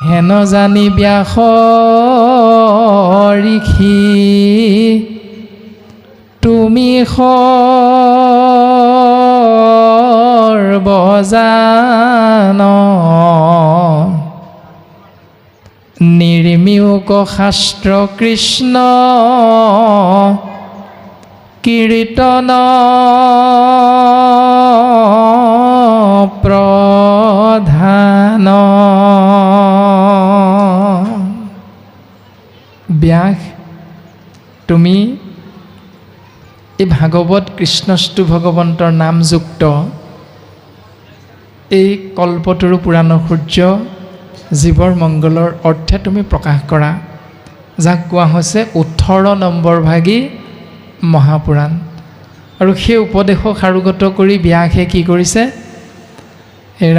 হেন জানি ব্যাস ঋষি তুমি সৰ্বজান নিৰ্মীয়ক শাস্ত্ৰ কৃষ্ণ কীৰ্তন প্ৰধান। ব্যাস তুমি এই ভাগৱত কৃষ্ণস্তু ভগৱন্তৰ নামযুক্ত এই কল্পতৰু পুৰাণৰ সূৰ্য জীৱৰ মংগলৰ অৰ্থে তুমি প্ৰকাশ কৰা, যাক কোৱা হৈছে 18 নম্বৰ ভাগী মহাপুৰাণ। আৰু সেই উপদেশক সাৰোগত কৰি ব্যাসে কি কৰিছে?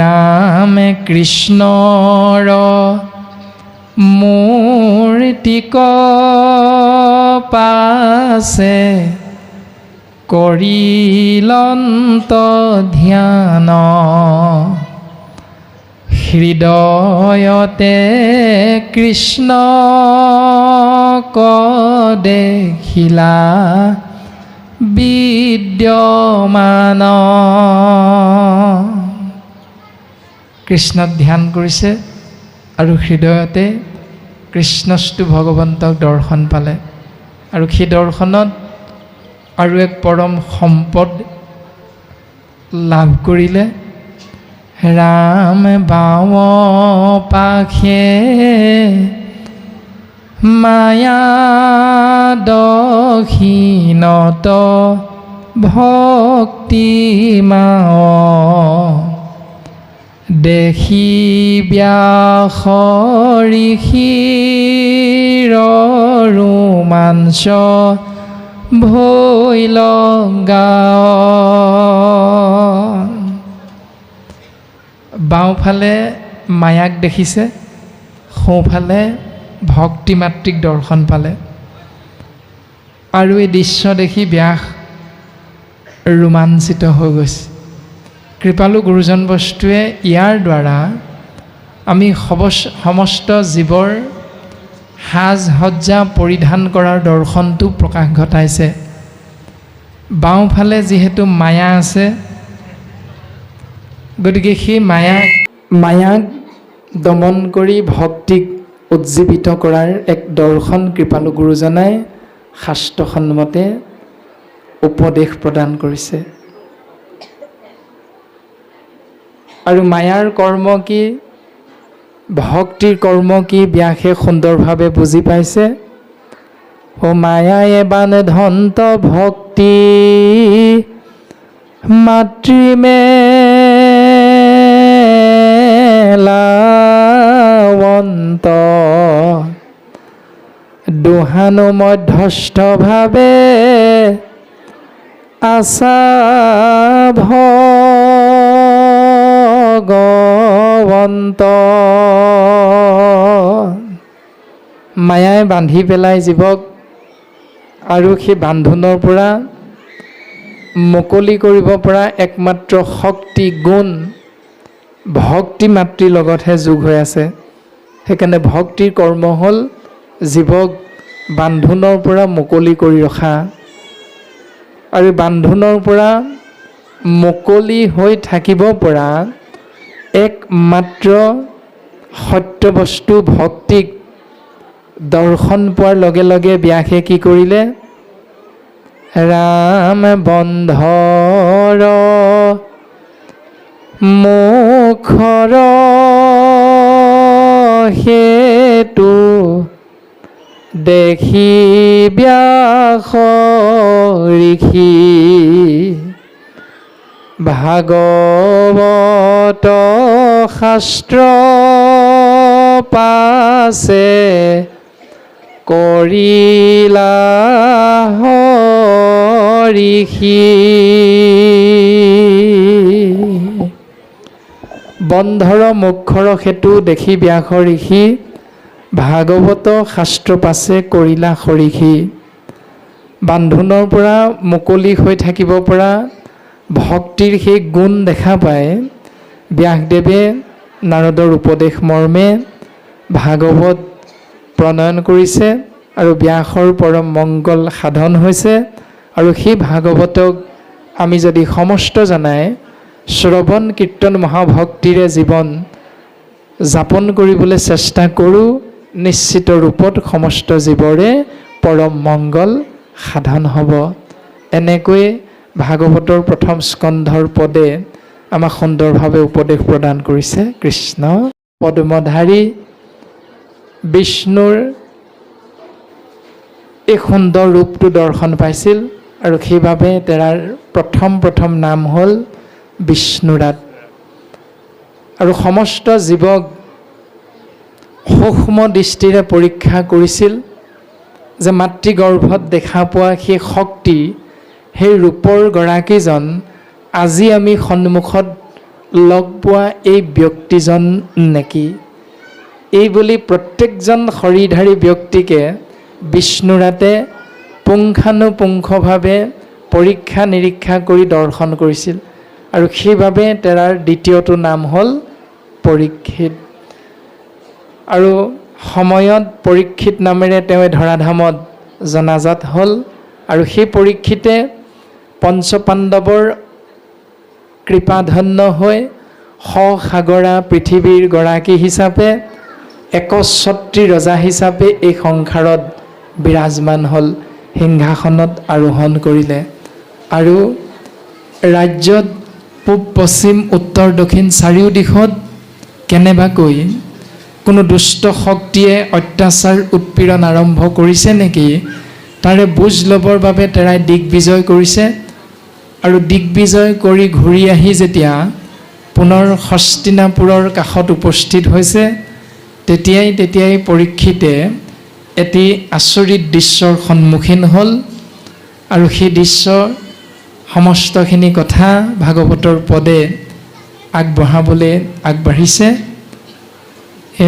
ৰামে কৃষ্ণৰ মূৰ্তিক পাছে কৰিলন্ত ধ্যান হৃদয়তে কৃষ্ণক দেখিলা বিদ্যমান। কৃষ্ণক ধ্যান কৰিছে আৰু হৃদয়তে কৃষ্ণস্তু ভগৱন্তক দৰ্শন পালে। আৰু সেই দৰ্শনত আৰু এক পৰম সম্পদ লাভ কৰিলে। ৰাম বাৱ পাশে মায়া দক্ষিণত ভক্তি মাৱ দেখি ব্যাস ঋষিৰ ৰোমাঞ্চ ভৈল গাঁও। বাওঁফালে মায়াক দেখিছে, সোঁফালে ভক্তি মাতৃক দৰ্শন পালে। আৰু এই দৃশ্য দেখি ব্যাস ৰোমাঞ্চিত হৈ গৈছে। কৃপালু গুৰুজন বস্তুৱে ইয়াৰ দ্বাৰা আমি সমস্ত জীৱৰ সাজ সজ্জা পৰিধান কৰাৰ দৰ্শনটো প্ৰকাশ ঘটাইছে। বাওঁফালে যিহেতু মায়া আছে, গতিকে সেই মায়াক দমন কৰি ভক্তিক উজ্জীৱিত কৰাৰ এক দৰ্শন কৃপালু গুৰুজনাই শাস্ত্ৰসন্মতে উপদেশ প্ৰদান কৰিছে। আৰু মায়াৰ কৰ্ম কি, ভক্তিৰ কৰ্ম কি ব্যাসে সুন্দৰভাৱে বুজি পাইছে। ও মায়ায়ে বান্ধন্ত ভক্তি মাতৃমেলাৱন্ত দুহানো মধ্যস্থভাৱে আশা ভগৱন্ত। মায়াই বান্ধি পেলাই জীৱক আৰু সেই বান্ধোনৰ পৰা মুকলি কৰিব পৰা একমাত্ৰ শক্তি গুণ ভক্তি মাতৃৰ লগতহে যোগ হৈ আছে। সেইকাৰণে ভক্তিৰ কৰ্ম হ'ল জীৱক বান্ধোনৰ পৰা মুকলি কৰি ৰখা। আৰু বান্ধোনৰ পৰা মুকলি হৈ থাকিব পৰা একমাত্ৰ সত্য বস্তু ভক্তিক দৰ্শন পোৱাৰ লগে লগে ব্যাসে কি কৰিলে? ৰাম বন্ধৰ মুখৰ হেতু দেখি ব্যাস ঋষি ভাগৱত শাস্ত্ৰ পাছে কৰিলা ঋষি। বন্ধৰ মুখৰ সেতু দেখি ব্যাস ঋষি ভাগৱত শাস্ত্ৰ পাছে কৰিলা ঋষি। বান্ধোনৰ পৰা মুকলি হৈ থাকিব পৰা ভক্তিৰ সেই গুণ দেখা পায় ব্যাসদেৱে নাৰদৰ উপদেশ মৰ্মে ভাগৱত প্ৰণয়ন কৰিছে আৰু ব্যাসৰ পৰম মংগল সাধন হৈছে। আৰু সেই ভাগৱতক আমি যদি সমস্ত জনাই শ্ৰৱণ কীৰ্তন মহাভক্তিৰে জীৱন যাপন কৰিবলৈ চেষ্টা কৰোঁ, নিশ্চিত ৰূপত সমস্ত জীৱৰে পৰম মংগল সাধন হ'ব। এনেকৈ ভাগৱতৰ প্ৰথম স্কন্ধৰ পদে আমাক সুন্দৰভাৱে উপদেশ প্ৰদান কৰিছে। কৃষ্ণ পদ্মধাৰী বিষ্ণুৰ এই সুন্দৰ ৰূপটো দৰ্শন পাইছিল আৰু সেইবাবে তেওঁৰ প্ৰথম নাম হ'ল বিষ্ণুৰাত। আৰু সমস্ত জীৱক সূক্ষ্ম দৃষ্টিৰে পৰীক্ষা কৰিছিল যে মাতৃগৰ্ভত দেখা পোৱা সেই শক্তি, সেই ৰূপৰ গৰাকীজন আজি আমি সন্মুখত লগ পোৱা এই ব্যক্তিজন নেকি। এই বুলি প্ৰত্যেকজন শৰীৰধাৰী ব্যক্তিকে বিষ্ণুৰাতে পুংখানুপুংখভাৱে পৰীক্ষা নিৰীক্ষা কৰি দৰ্শন কৰিছিল। আৰু সেইবাবে তেওঁৰ দ্বিতীয়টো নাম হ'ল পৰীক্ষিত। আৰু সময়ত পৰীক্ষিত নামেৰে তেওঁ ধৰাধামত জনাজাত হ'ল। আৰু সেই পৰীক্ষিতে পঞ্চপাণ্ডৱৰ কৃপাধন্য হৈ সসাগৰা পৃথিৱীৰ গৰাকী হিচাপে, একচ্ছত্ৰী ৰজা হিচাপে এই সংসাৰত বিৰাজমান হ'ল, সিংহাসনত আৰোহণ কৰিলে। আৰু ৰাজ্যত পূব পশ্চিম উত্তৰ দক্ষিণ চাৰিও দিশত কেনেবাকৈ কোনো দুষ্ট শক্তিয়ে অত্যাচাৰ উৎপীড়ন আৰম্ভ কৰিছে নেকি, তাৰে বুজ ল'বৰ বাবে তেৰাই দিগ্বিজয় কৰিছে। আৰু দিগ্বিজয় কৰি ঘূৰি আহি যেতিয়া পুনৰ হস্তিনাপুৰৰ কাষত উপস্থিত হৈছে, তেতিয়াই পৰীক্ষিতে এটি আচৰিত দৃশ্যৰ সন্মুখীন হ'ল। আৰু সেই দৃশ্য সমস্তখিনি কথা ভাগৱতৰ পদে আগবঢ়াবলৈ আগবাঢ়িছে।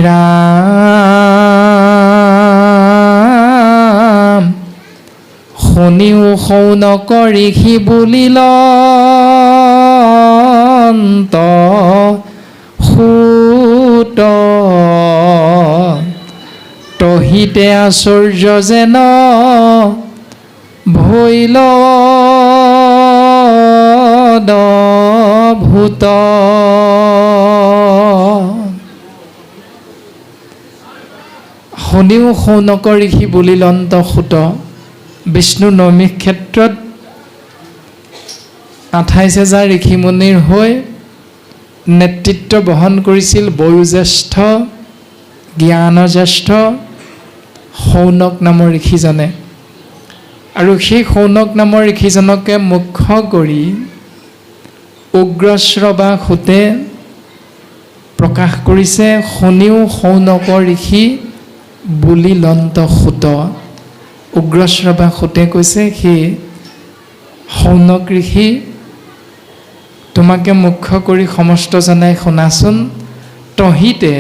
ৰাম শুনিও শৌনক ঋষি বুলিল সুত, তহিতে আশ্চৰ্য যেন ভৈল ভূত। শুনিও শৌনক ঋষি বুলিলন্ত সুত। বিষ্ণু নৈমিষ ক্ষেত্ৰত 28,000 ঋষিমুনিৰ হৈ নেতৃত্ব বহন কৰিছিল বয়োজ্যেষ্ঠ জ্ঞানজ্যেষ্ঠ শৌনক নামৰ ঋষিজনে। আৰু সেই শৌনক নামৰ ঋষিজনকে মুখ্য কৰি উগ্ৰশ্ৰৱা সুতে প্ৰকাশ কৰিছে শুনিও শৌনক ঋষি বুলিলন্ত সুত। উগ্ৰশ্ৰৱা সুতে কৈছে, সেই শৌনক ঋষি তোমাকে মুখ্য কৰি সমস্ত জনাই শুনাচোন। তহিতে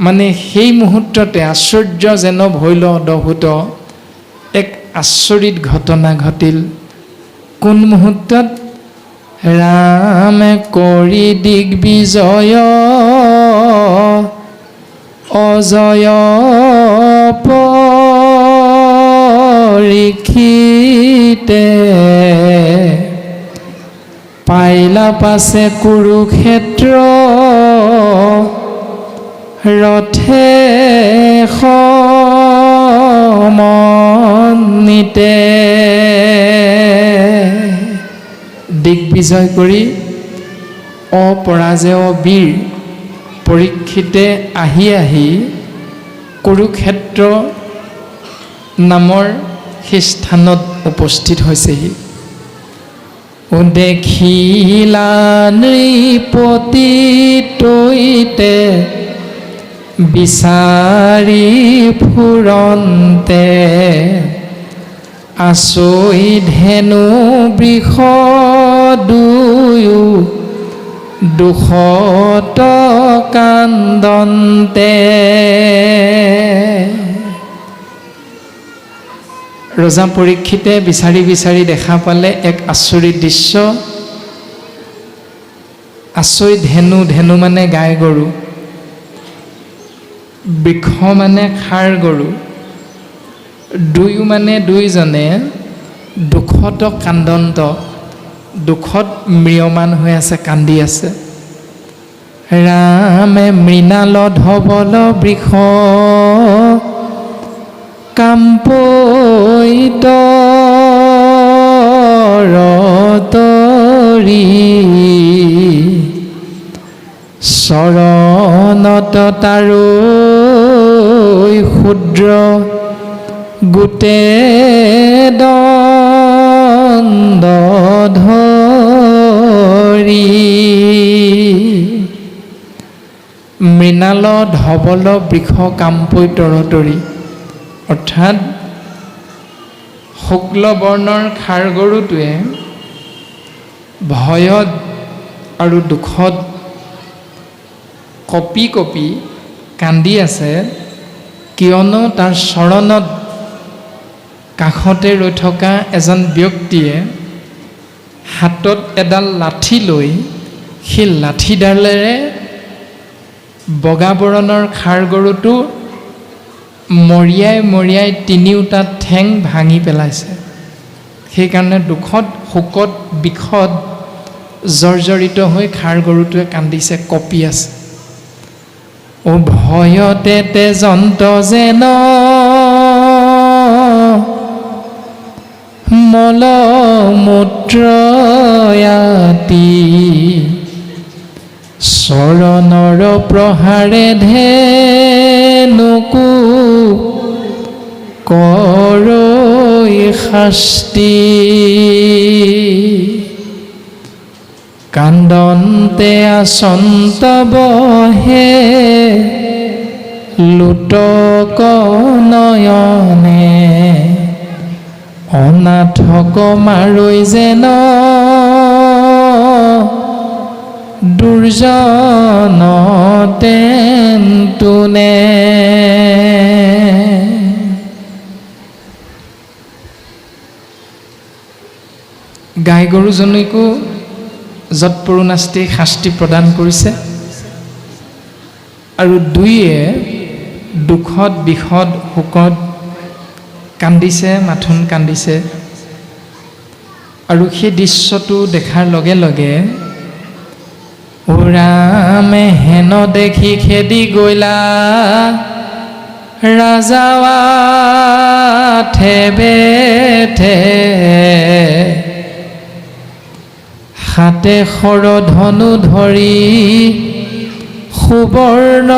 মানে সেই মুহূৰ্ততে আশ্চৰ্য যেন ভৈল অদভূত, এক আচৰিত ঘটনা ঘটিল। কোন মুহূৰ্তত? ৰামে কৰি দিগ্বিজয় অজয় পৰীক্ষিতে, পাইলা পাছে কুৰুক্ষেত্ৰ ৰথে সমন্বিতে। দিগ্বিজয় কৰি অপৰাজেয় বীৰ পৰীক্ষিতে আহি কুৰুক্ষেত্ৰ নামৰ সেই স্থানত উপস্থিত হৈছেহি। দেখিলা নৃপতি তৈতে বিচাৰি ফুৰন্তে, আচৈ ধেনু বৃষ দুয়ো দুখত কান্দন্তে। ৰজা পৰীক্ষিতে বিচাৰি দেখা পালে এক আচৰিত দৃশ্য। আচৈ ধেনু মানে গাই গৰু, বৃক্ষ মানে ষাঁড় গৰু, দুয়ো মানে দুইজনে দুখত কান্দন্ত, দুখত ম্ৰিয়মান হৈ আছে, কান্দি আছে। ৰামে মৃণাল ধবল বৃষ কাম্পৈত ৰতৰি চৰণত তাৰৈ ক্ষুদ্ৰ গোটে দণ্ড ধৰি। মৃণাল ধবল বৃষ কাম্পৈ তৰতৰি, অৰ্থাৎ শুক্ল বৰ্ণৰ ষাঁড় গৰুটোৱে ভয়ত আৰু দুখত কঁপি কঁপি কান্দি আছে, কিয়নো তাৰ চৰণত কাষতে ৰৈ থকা এজন ব্যক্তিয়ে হাতত এডাল লাঠি লৈ সেই লাঠিডালেৰে বগা বৰণৰ ষাঁড় গৰুটো মৰিয়াই মৰিয়াই তিনিওটা ঠেং ভাঙি পেলাইছে। সেইকাৰণে দুখত শোকত বিষত জৰ্জৰিত হৈ ষাঁড় গৰুটোৱে কান্দিছে, কঁপি আছে। ও ভয়তে তেজন্ত যেন মল মূত্ৰয়াতি চৰণৰ প্ৰহাৰে ধেনুকু কৰৈ শাস্তি কান্দন্তে আচন্ত বহে লুটক নয়নে অনাথক মাৰৈ যেন দুৰ্জন তেন্তুনে। গাই গৰুজনীকো যৎপৰোনাস্তি শাস্তি প্ৰদান কৰিছে আৰু দুয়ে দুখত বিষত শোকত কান্দিছে, মাথোন কান্দিছে। আৰু সেই দৃশ্যটো দেখাৰ লগে লগে ও ৰামে হেন দেখি খেদি গৈলা ৰাজাৱা বেঠে হাতে শৰ ধনু ধৰি সুবৰ্ণ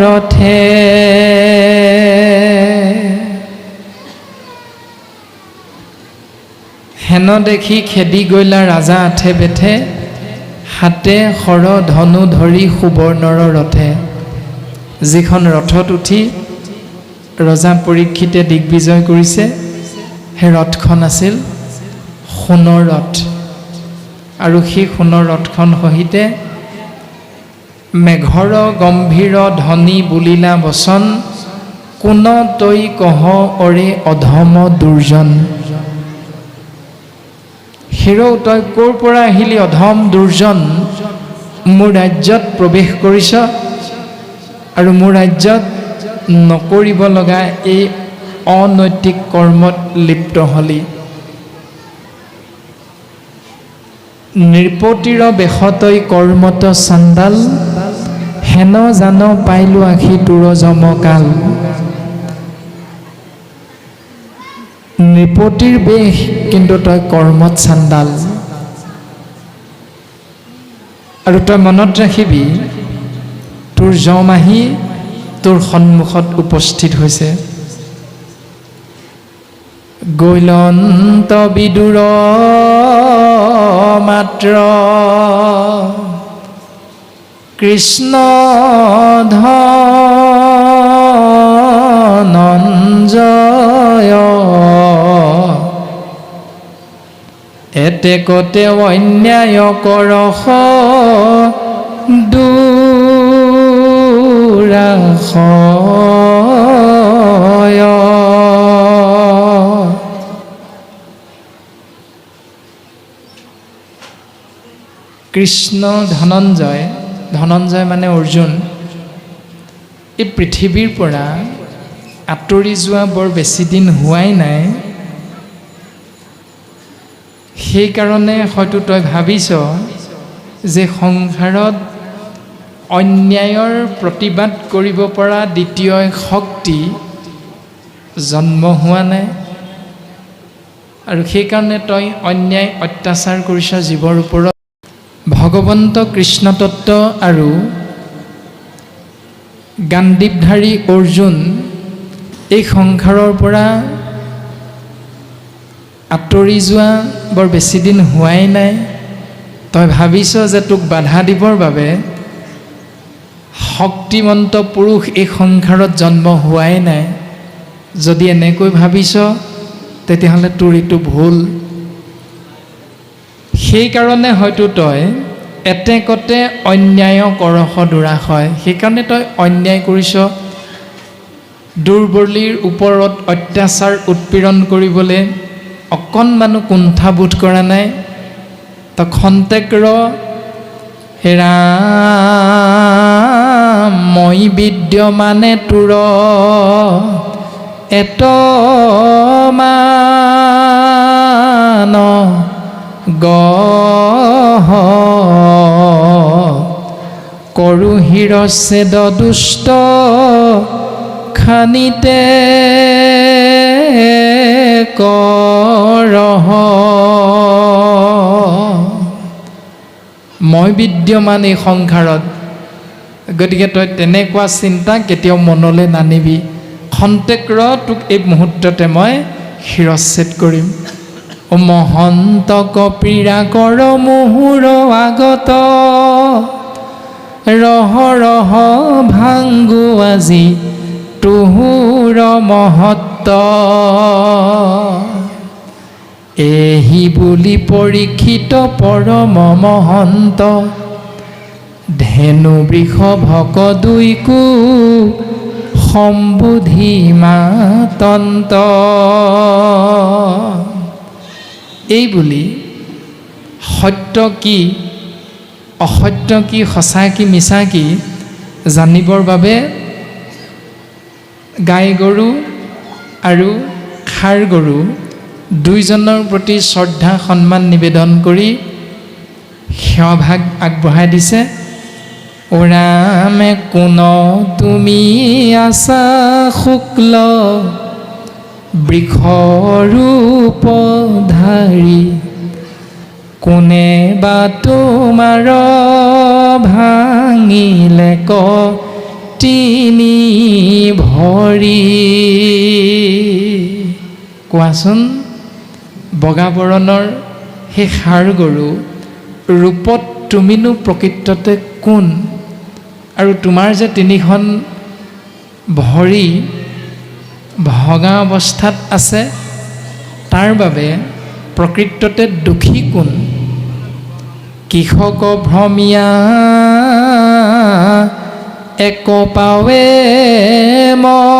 ৰথে। হেন দেখি খেদি গৈলা ৰাজা আঠে বেঠে হাতে শৰ ধনু ধৰি সুবৰ্ণৰ ৰথে। যিখন ৰথত উঠি ৰজা পৰীক্ষিতে দিগ্বিজয় কৰিছে, সেই ৰথখন আছিল সোণৰ ৰথ। আৰু সেই সোণৰ ৰথখন সহিতে মেঘৰ গম্ভীৰ ধ্বনি বুলিলা বচন কোন তৈ কহ অৰে অধম দুৰ্জন। হেৰৌ তই ক'ৰ পৰা আহিলি অধম দুৰ্জন, মোৰ ৰাজ্যত প্ৰৱেশ কৰিছ আৰু মোৰ ৰাজ্যত নকৰিব লগা এই অনৈতিক কৰ্মত লিপ্ত হলি। নৃপতিৰ বেশতৈ কৰ্মত চণ্ডাল হেন জান পাইলো আখি তোৰ জমকাল। নৃপতিৰ বেশ কিন্তু তই কৰ্মত চাণ্ডাল। আৰু তই মনত ৰাখিবি তোৰ যম আহি তোৰ সন্মুখত উপস্থিত হৈছে। গৈলন্ত বিদুৰ মাত্ৰ কৃষ্ণ ধনঞ্জয় এতেকতে অন্যায় কৰস দুৰাশয়। কৃষ্ণ ধনঞ্জয় ধনঞ্জয় মানে অৰ্জুন এই পৃথিৱীৰ পৰা আঁতৰি যোৱা বৰ বেছি দিন হোৱাই নাই। সেইকাৰণে হয়তো তই ভাবিছ যে সংসাৰত অন্যায়ৰ প্ৰতিবাদ কৰিব পৰা দ্বিতীয় শক্তি জন্ম হোৱা নাই, আৰু সেইকাৰণে তই অন্যায় অত্যাচাৰ কৰিছ জীৱৰ ওপৰত। ভগৱন্ত কৃষ্ণ তত্ত্ব আৰু গাণ্ডীৱধাৰী অৰ্জুন এই সংসাৰৰ পৰা আঁতৰি যোৱা বৰ বেছি দিন হোৱাই নাই। তই ভাবিছ যে তোক বাধা দিবৰ বাবে শক্তিমন্ত পুৰুষ এই সংসাৰত জন্ম হোৱাই নাই। যদি এনেকৈ ভাবিছ তেতিয়াহ'লে তোৰ এইটো ভুল। সেইকাৰণে হয়তো তই এতেকতে অন্যায় কৰশ দুৰাশয়, সেইকাৰণে তই অন্যায় কৰিছ। দুৰ্বলীৰ ওপৰত অত্যাচাৰ উৎপীড়ন কৰিবলৈ অকণমানো কুণ্ঠাবোধ কৰা নাই। তই খন্তেক ৰ, হে ৰাম মই বিদ্যমানে তোৰ এতমান গহ কৰোঁ শিৰচ্ছেদ দুষ্ট খানিতে কৰহ। মই বিদ্যমান এই সংসাৰত, গতিকে তই তেনেকুৱা চিন্তা কেতিয়াও মনলৈ নানিবি। খন্তেক ৰ, তোক এই মুহূৰ্ততে মই শিৰচ্ছেদ কৰিম। অ মহন্ত কপীৰা কৰ মুহুৰ আগত ৰহ ৰহ ভাংগু আজি তুহুৰ মহত্ব। এহি বুলি পৰীক্ষিত পৰম মহন্ত ধেনু বৃষ ভক দুইকো সম্বোধি মাতন্ত। এই বুলি সত্য কি অসত্য কি সঁচা কি মিছা কি জানিবৰ বাবে গাই গৰু আৰু ষাঁড় গৰু দুইজনৰ প্ৰতি শ্ৰদ্ধা সন্মান নিবেদন কৰি সেৱাভাগ আগবঢ়াই দিছে। অ ৰামে কোন তুমি আছা শুক্ল বৃক্ষৰূপধাৰী, কোনে বা তোমাৰ ভাঙিলে তিনি ভৰি। কোৱাচোন, বগা বৰণৰ সেই ষাঁড় গৰু ৰূপত তুমিনো প্ৰকৃততে কোন? আৰু তোমাৰ যে তিনিখন ভৰি ভগা অৱস্থাত আছে, তাৰ বাবে প্ৰকৃততে দুখী কোন? কৃষক ভ্ৰমীয়া এক পাৱে মহাশয়,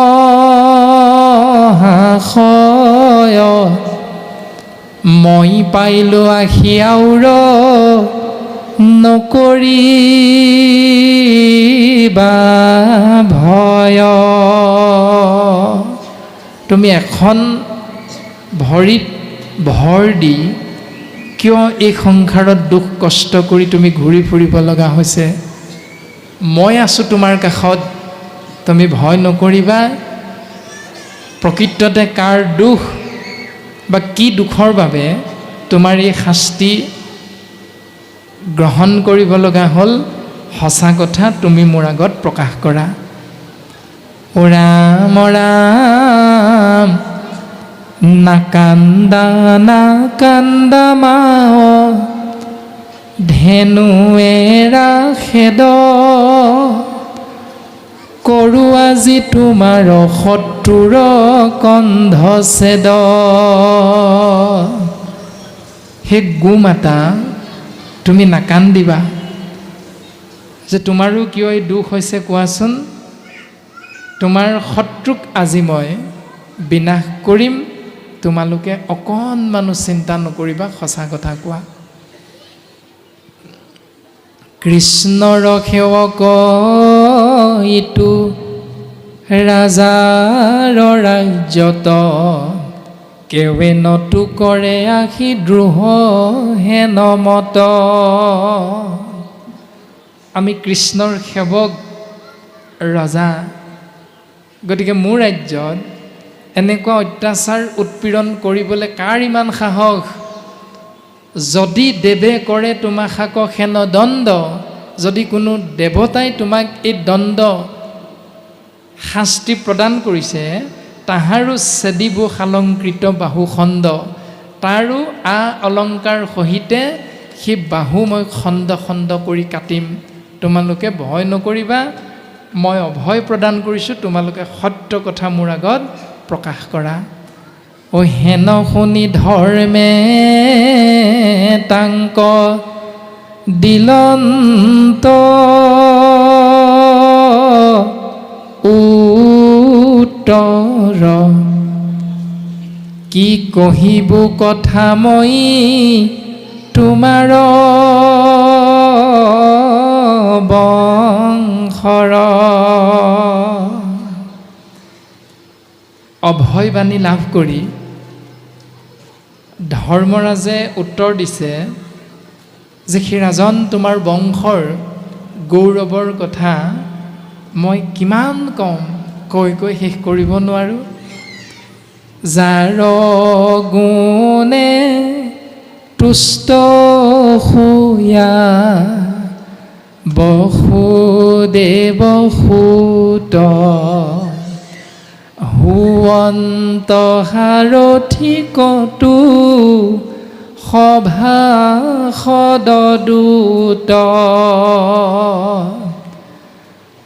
মই পাইলোঁ আহি আউৰ নকৰিবা ভয়। তুমি এখন ভৰিত ভৰ দি কিয় এই সংসাৰত দুখ কষ্ট কৰি তুমি ঘূৰি ফুৰিব লগা হৈছে? মই আছোঁ তোমাৰ কাষত, তুমি ভয় নকৰিবা। প্ৰকৃততে কাৰ দুখ বা কি দুখৰ বাবে তোমাৰ এই শাস্তি গ্ৰহণ কৰিব লগা হ'ল, সঁচা কথা তুমি মোৰ আগত প্ৰকাশ কৰা। অ ৰাম ৰাম নাকান্দা নাকান্দা মাও ধেনুৱেৰা খেদ, কৰোঁ আজি তোমাৰ শত্ৰুৰ কন্ধছেদ। হে গোমাতা, তুমি নাকান্দিবা। যে তোমাৰো কিয় এই দুখ হৈছে কোৱাচোন? তোমাৰ শত্ৰুক আজি মই বিনাশ কৰিম, তোমালোকে অকণমানো চিন্তা নকৰিবা। সঁচা কথা কোৱা। কৃষ্ণৰ সেৱক ইটো ৰাজাৰ ৰাজ্যত কেৱে নতু কৰে আশী দ্ৰোহ হেন মত। আমি কৃষ্ণৰ সেৱক ৰজা, গতিকে মোৰ ৰাজ্যত এনেকুৱা অত্যাচাৰ উৎপীড়ন কৰিবলৈ কাৰ ইমান সাহস? যদি দেৱে কৰে তোমাক শাক হেন দণ্ড, যদি কোনো দেৱতাই তোমাক এই দণ্ড শাস্তি প্ৰদান কৰিছে, তাহাৰো চেদিব শালংকৃত বাহুখণ্ড, তাৰো অলংকাৰ সহিতে সেই বাহু মই খণ্ড খণ্ড কৰি কাটিম। তোমালোকে ভয় নকৰিবা, মই অভয় প্ৰদান কৰিছোঁ, তোমালোকে সত্য কথা মোৰ আগত প্ৰকাশ কৰা। অ হেন শুনি ধৰ্মে তাংক দিলন্ত উত্তৰ, কি কহিব কথা মই তোমাৰ বংশৰ। অভয়বাণী লাভ কৰি ধৰ্মৰাজে উত্তৰ দিছে যে সেই ৰাজন, তোমাৰ বংশৰ গৌৰৱৰ কথা মই কিমান কম, কৈ কৈ শেষ কৰিব নোৱাৰোঁ। যাৰ গুণে তুষ্ট শুয়া বসুদেৱ সুত, হুৱন্ত সাৰথি কটু সভাসদূত,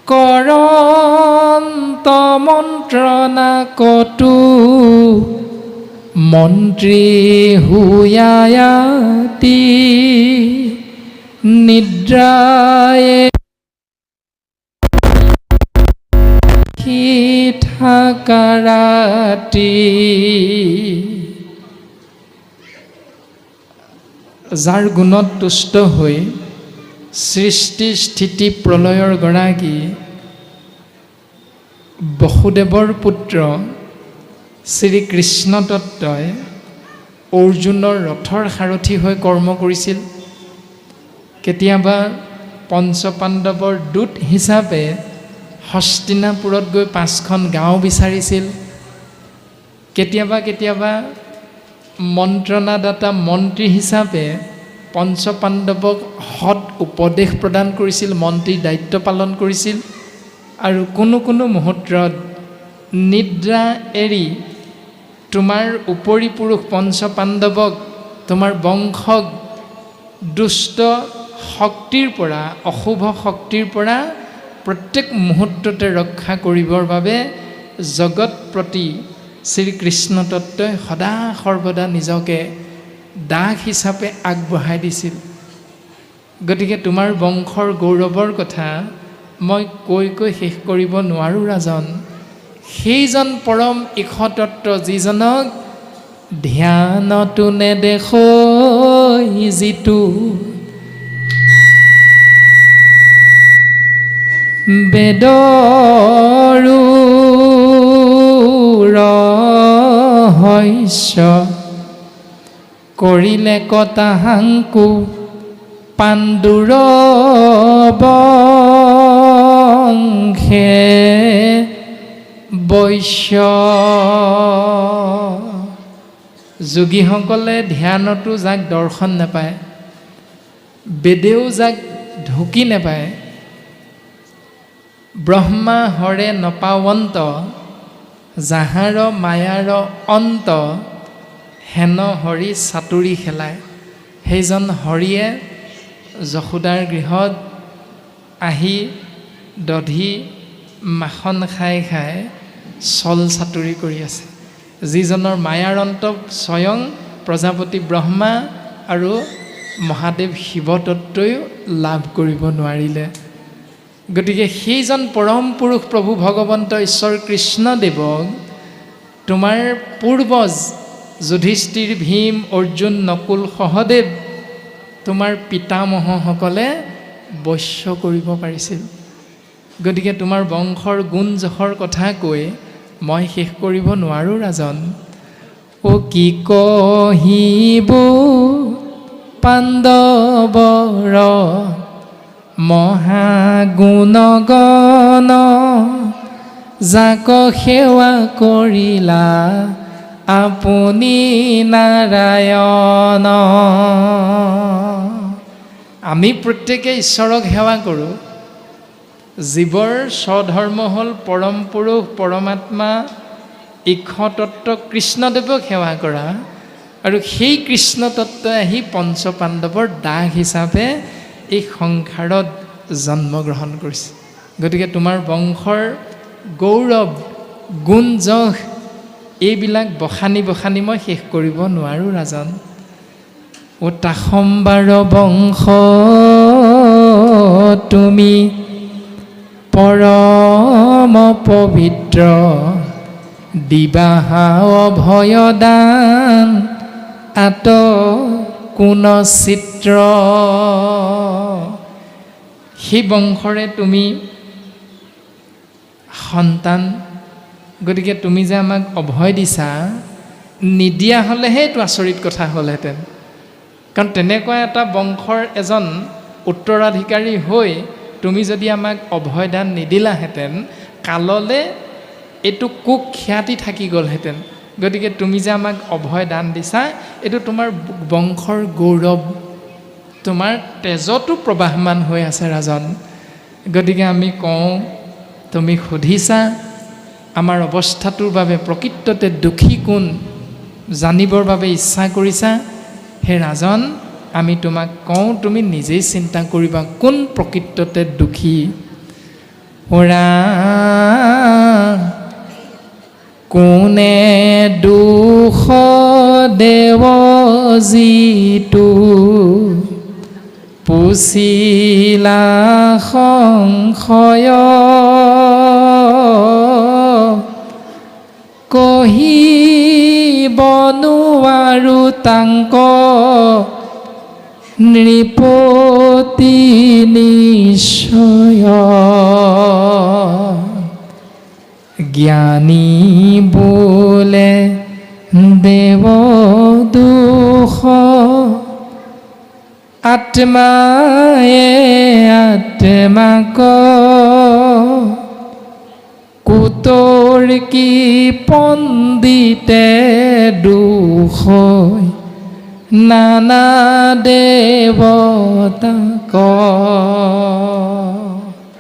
কৰন্ত মন্ত্ৰণা কটু মন্ত্ৰী হুয়ায়াতি, নিদ্ৰায়ে থাকা ৰাতি। যাৰ গুণত তুষ্ট হৈ সৃষ্টি স্থিতি প্ৰলয়ৰ গৰাকী বসুদেৱৰ পুত্ৰ শ্ৰীকৃষ্ণ তত্ত্বই অৰ্জুনৰ ৰথৰ সাৰথি হৈ কৰ্ম কৰিছিল। কেতিয়াবা পঞ্চপাণ্ডৱৰ দূত হিচাপে হস্তিনাপুৰত গৈ 5খন গাঁও বিচাৰিছিল। কেতিয়াবা কেতিয়াবা মন্ত্ৰণাদাতা মন্ত্ৰী হিচাপে পঞ্চপাণ্ডৱক সৎ উপদেশ প্ৰদান কৰিছিল, মন্ত্ৰীৰ দায়িত্ব পালন কৰিছিল। আৰু কোনো কোনো মুহূৰ্তত নিদ্ৰা এৰি তোমাৰ উপৰি পুৰুষ পঞ্চপাণ্ডৱক, তোমাৰ বংশক দুষ্ট শক্তিৰ পৰা, অশুভ শক্তিৰ পৰা প্ৰত্যেক মুহূৰ্ততে ৰক্ষা কৰিবৰ বাবে জগত প্ৰতি শ্ৰীকৃষ্ণ তত্ত্বই সদা সৰ্বদা নিজকে দাস হিচাপে আগবঢ়াই দিছিল। গতিকে তোমাৰ বংশৰ গৌৰৱৰ কথা মই কৈ কৈ শেষ কৰিব নোৱাৰোঁ ৰাজন। সেইজন পৰম ঈশতত্ত্ব, যিজনক ধ্যানতো নেদেখৈ যিটো, বেদৰো ৰহস্য কৰিলে কটা হাংকু পাণ্ডুৰ বংশে বৈশ্য। যোগীসকলে ধ্যানতো যাক দৰ্শন নাপায়, বেদেও যাক ঢুকি নাপায়, ব্ৰহ্মা হৰে নপাৱন্ত, যাহাৰ মায়াৰ অন্ত, হেন হৰি চাতুৰি খেলায়। সেইজন হৰিয়ে যশোদাৰ গৃহত আহি দধি মাখন খাই খাই চল চাতুৰি কৰি আছে। যিজনৰ মায়াৰ অন্ত স্বয়ং প্ৰজাপতি ব্ৰহ্মা আৰু মহাদেৱ শিৱতত্ত্বইও লাভ কৰিব নোৱাৰিলে। গতিকে সেইজন পৰম পুৰুষ প্ৰভু ভগৱন্ত ঈশ্বৰ কৃষ্ণদেৱক তোমাৰ পূৰ্বজ যুধিষ্ঠিৰ, ভীম, অৰ্জুন, নকুল, সহদেৱ, তোমাৰ পিতামহসকলে বৈশ্য কৰিব পাৰিছিল। গতিকে তোমাৰ বংশৰ গুণ যশৰ কথা কৈ মই শেষ কৰিব নোৱাৰোঁ ৰাজন। অ কি কহিব পাণ্ডৱৰ মহাগুণগণ, যাক সেৱা কৰিলা আপুনি নাৰায়ণ। আমি প্ৰত্যেকে ঈশ্বৰক সেৱা কৰোঁ। জীৱৰ স্বধৰ্ম হ'ল পৰম পুৰুষ পৰমাত্মা ঈশ্বৰতত্ত্ব কৃষ্ণদেৱক সেৱা কৰা, আৰু সেই কৃষ্ণতত্ত্বই আহি পঞ্চপাণ্ডৱৰ দাস হিচাপে এই সংসাৰত জন্মগ্ৰহণ কৰিছে। গতিকে তোমাৰ বংশৰ গৌৰৱ গুণ যশ এইবিলাক বখানি বখানি মই শেষ কৰিব নোৱাৰোঁ ৰাজন। অ তাসম্বাৰ বংশ তুমি পৰম পবিত্ৰ, দিবাহা অভয়দান আত কোন চিত্ৰ। সেই বংশৰে তুমি সন্তান। গতিকে তুমি যে আমাক অভয় দিছা, নিদিয়া হ'লেহে এইটো আচৰিত কথা হ'লহেঁতেন। কাৰণ তেনেকুৱা এটা বংশৰ এজন উত্তৰাধিকাৰী হৈ তুমি যদি আমাক অভয়দান নিদিলাহেঁতেন, কাললৈ এইটো কুখ্যাতি থাকি গ'লহেঁতেন। গতিকে তুমি যে আমাক অভয়দান দিছা, এইটো তোমাৰ বংশৰ গৌৰৱ, তোমাৰ তেজতো প্ৰবাহমান হৈ আছে ৰাজন। গতিকে আমি কওঁ, তুমি সুধিছা আমাৰ অৱস্থাটোৰ বাবে প্ৰকৃততে দুখী কোন জানিবৰ বাবে ইচ্ছা কৰিছা। হে ৰাজন, আমি তোমাক কওঁ, তুমি নিজেই চিন্তা কৰিবা কোন প্ৰকৃততে দুখী। ওৰা কোনে দুখ দেৱ যিটো, পুছিলা সংশয়, কহিব নোৱাৰো তাংক নৃপতি নিশ্চয়। জ্ঞানী বোলে দেৱ দুখ, আত্মায়ে আত্মাক কুতৰ কি পণ্ডিতে দুখ, নানা দেৱতাক।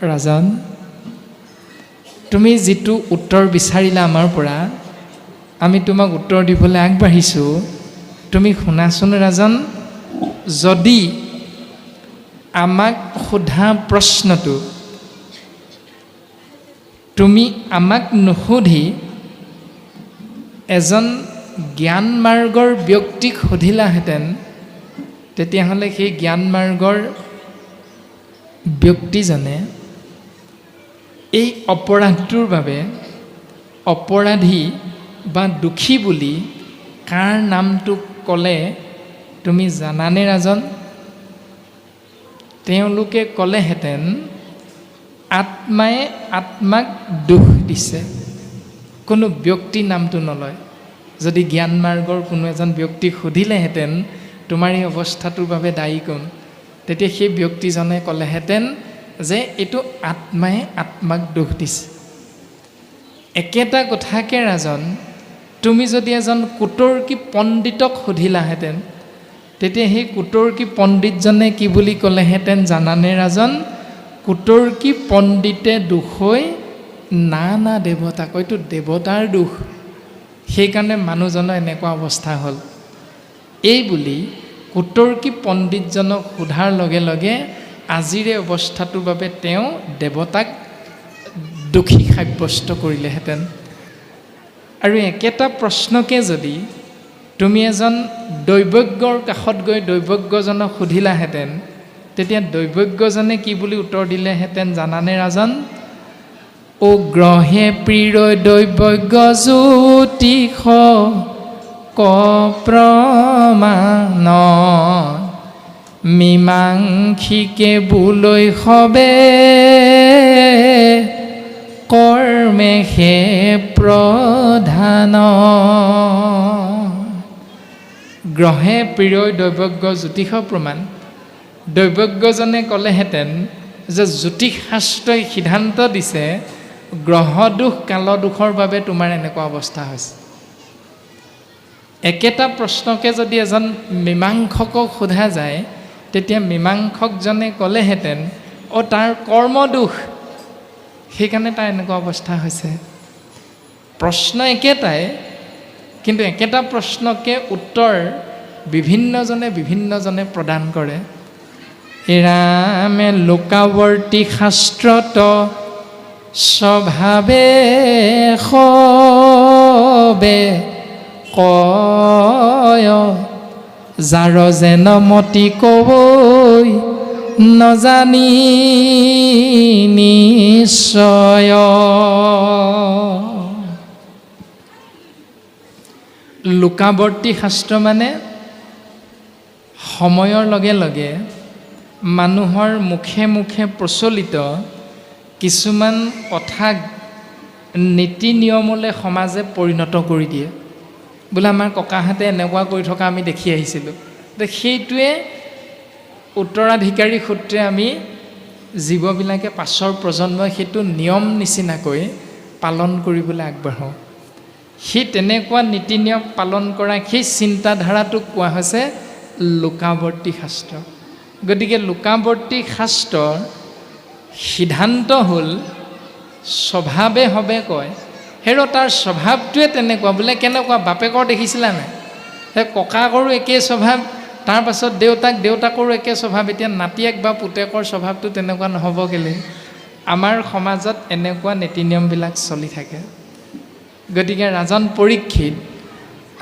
ৰাজন, তুমি যিটো উত্তৰ বিচাৰিলা আমাৰ পৰা, আমি তোমাক উত্তৰ দিবলৈ আগবাঢ়িছোঁ। তুমি শুনাচোন ৰাজন, যদি আমাক সোধা প্ৰশ্নটো তুমি আমাক নুসুধি এজন জ্ঞান মাৰ্গৰ ব্যক্তিক সুধিলাহেঁতেন, তেতিয়াহ'লে সেই জ্ঞান মাৰ্গৰ ব্যক্তিজনে এই অপৰাধটোৰ বাবে অপৰাধী বা দুখী বুলি কাৰ নামটো ক'লে তুমি জানানে ৰাজন? তেওঁলোকে ক'লেহেঁতেন, আত্মাই আত্মাক দুখ দিছে। কোনো ব্যক্তি নামটো নলয়। যদি জ্ঞান মাৰ্গৰ কোনো এজন ব্যক্তিক সুধিলেহেঁতেন তোমাৰ এই অৱস্থাটোৰ বাবে দায়ী কোন, তেতিয়া সেই ব্যক্তিজনে ক'লেহেঁতেন যে এইটো আত্মাই আত্মাক দুখ দিছে। একেটা কথাকে ৰাজন, তুমি যদি এজন কুতৰ্কী পণ্ডিতক সুধিলাহেঁতেন, তেতিয়া সেই কুতৰ্কী পণ্ডিতজনে কি বুলি ক'লেহেঁতেন জানানে ৰাজন? কুতৰ্কী পণ্ডিতে দুখ হৈ নানা দেৱতাক, এইটো দেৱতাৰ দুখ, সেইকাৰণে মানুহজনৰ এনেকুৱা অৱস্থা হ'ল। এই বুলি কুতৰ্কী পণ্ডিতজনক সোধাৰ লগে লগে আজিৰ এই অৱস্থাটোৰ বাবে তেওঁ দেৱতাক দোষী সাব্যস্ত কৰিলেহেঁতেন। আৰু একেটা প্ৰশ্নকে যদি তুমি এজন দৈৱজ্ঞৰ কাষত গৈ দৈৱজ্ঞজনক সুধিলাহেঁতেন, তেতিয়া দৈৱজ্ঞজনে কি বুলি উত্তৰ দিলেহেঁতেন জানানে ৰাজন? অ গ্ৰহে প্ৰিয় দৈৱজ্ঞ জ্যোতিষ ক প্ৰমাণ, মীমাংসিকে বুলৈ সবে কৰ্মে হে প্ৰধান গ্ৰহে প্ৰিয় দৈৱজ্ঞ জ্যোতিষ প্ৰমাণ দৈৱজ্ঞজনে ক'লেহেঁতেন যে জ্যোতিষ শাস্ত্ৰই সিদ্ধান্ত দিছে গ্ৰহ দোষ কাল দোষৰ বাবে তোমাৰ এনেকুৱা অৱস্থা হৈছে একেটা প্ৰশ্নকে যদি এজন মীমাংসকক সোধা যায় তেতিয়া মীমাংসকজনে ক'লেহেঁতেন তাৰ কৰ্ম দোষ সেইকাৰণে তাৰ এনেকুৱা অৱস্থা হৈছে প্ৰশ্ন একেটাই কিন্তু একেটা প্ৰশ্নকে উত্তৰ বিভিন্নজনে প্ৰদান কৰে ৰামে লোকাৱৰ্তী শাস্ত্ৰত স্বভাৱে সবে কয় যাৰ যেন মতি কৈ নজানি নিশ্চয় লোকাৱৰ্তী শাস্ত্ৰ মানে সময়ৰ লগে লগে মানুহৰ মুখে মুখে প্ৰচলিত কিছুমান কথাক নীতি নিয়মলৈ সমাজে পৰিণত কৰি দিয়ে বোলে আমাৰ ককাহঁতে এনেকুৱা কৰি থকা আমি দেখি আহিছিলোঁ সেইটোৱে উত্তৰাধিকাৰী সূত্ৰে আমি জীৱবিলাকে পাছৰ প্ৰজন্মই সেইটো নিয়ম নিচিনাকৈ পালন কৰিবলৈ আগবাঢ়োঁ সেই তেনেকুৱা নীতি নিয়ম পালন কৰা সেই চিন্তাধাৰাটোক কোৱা হৈছে লোকাৱৰ্তী শাস্ত্ৰ গতিকে লোকাৱৰ্তী শাস্ত্ৰৰ সিদ্ধান্ত হ'ল স্বভাৱে হবে কয় হেৰ তাৰ স্বভাৱটোৱে তেনেকুৱা বোলে কেনেকুৱা বাপেকৰ দেখিছিলা নাই ককাকৰো একেই স্বভাৱ তাৰ পাছত দেউতাকৰো একে স্বভাৱ এতিয়া নাতিয়েক বা পুতেকৰ স্বভাৱটো তেনেকুৱা নহ'ব কেলে আমাৰ সমাজত এনেকুৱা নীতি নিয়মবিলাক চলি থাকে গতিকে ৰাজন পৰীক্ষিত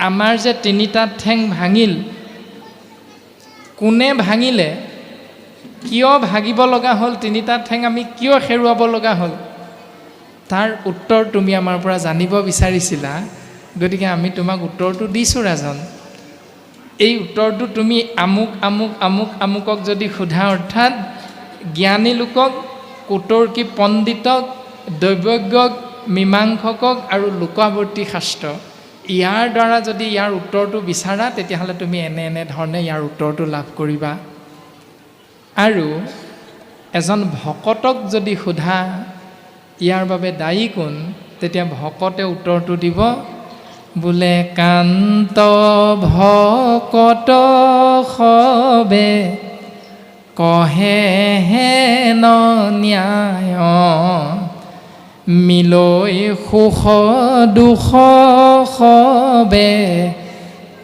আমাৰ যে তিনিটা ঠেং ভাঙিল কোনে ভাঙিলে কিয় ভাগিব লগা হ'ল তিনিটা ঠেং আমি কিয় হেৰুৱাব লগা হ'ল তাৰ উত্তৰ তুমি আমাৰ পৰা জানিব বিচাৰিছিলা গতিকে আমি তোমাক উত্তৰটো দিছোঁ ৰাজন এই উত্তৰটো তুমি আমুকক যদি সোধা অৰ্থাৎ জ্ঞানী লোকক কুতৰ্কী পণ্ডিতক দৈৱজ্ঞক মীমাংসকক আৰু লোকাৱৰ্তী শাস্ত্ৰ ইয়াৰ দ্বাৰা যদি ইয়াৰ উত্তৰটো বিচাৰা তেতিয়াহ'লে তুমি এনেধৰণে ইয়াৰ উত্তৰটো লাভ কৰিবা আৰু এজন ভকতক যদি সোধা ইয়াৰ বাবে দায়ী কোন তেতিয়া ভকতে উত্তৰটো দিব বোলে কান্ত ভকত সবে কহে হেন ন্যায় মিলৈ সুখ দুখ সবে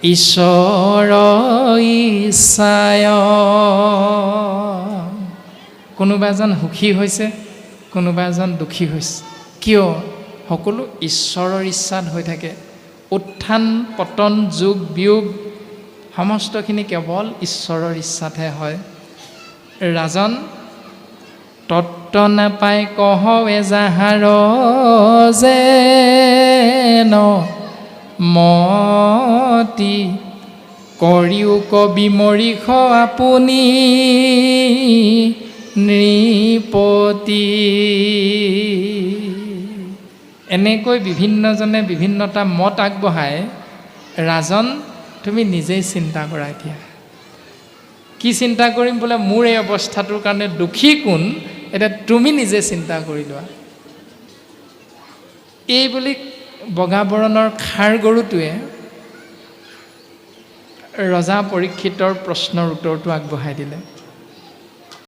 ঈশ্বৰ ইচ্ছায় কোনোবা এজন সুখী হৈছে কোনোবা এজন দুখী হৈছে কিয় সকলো ঈশ্বৰৰ ইচ্ছাত হৈ থাকে উত্থান পতন যোগ বিয়োগ সমস্তখিনি কেৱল ঈশ্বৰৰ ইচ্ছাতহে হয় ৰাজন তত্ত্ব নাপায় কহৱে যাহাৰ যেন মতি কৰিও কবি মৰিষ আপুনি নৃপতি এনেকৈ বিভিন্নজনে বিভিন্নটা মত আগবঢ়ায় ৰাজন তুমি নিজেই চিন্তা কৰা এতিয়া কি চিন্তা কৰিম বোলে মোৰ এই অৱস্থাটোৰ কাৰণে দুখী কোন এতিয়া তুমি নিজে চিন্তা কৰি লোৱা এই বুলি বগা বৰণৰ খাৰ গৰুটোৱে ৰজা পৰীক্ষিতৰ প্ৰশ্নৰ উত্তৰটো আগবঢ়াই দিলে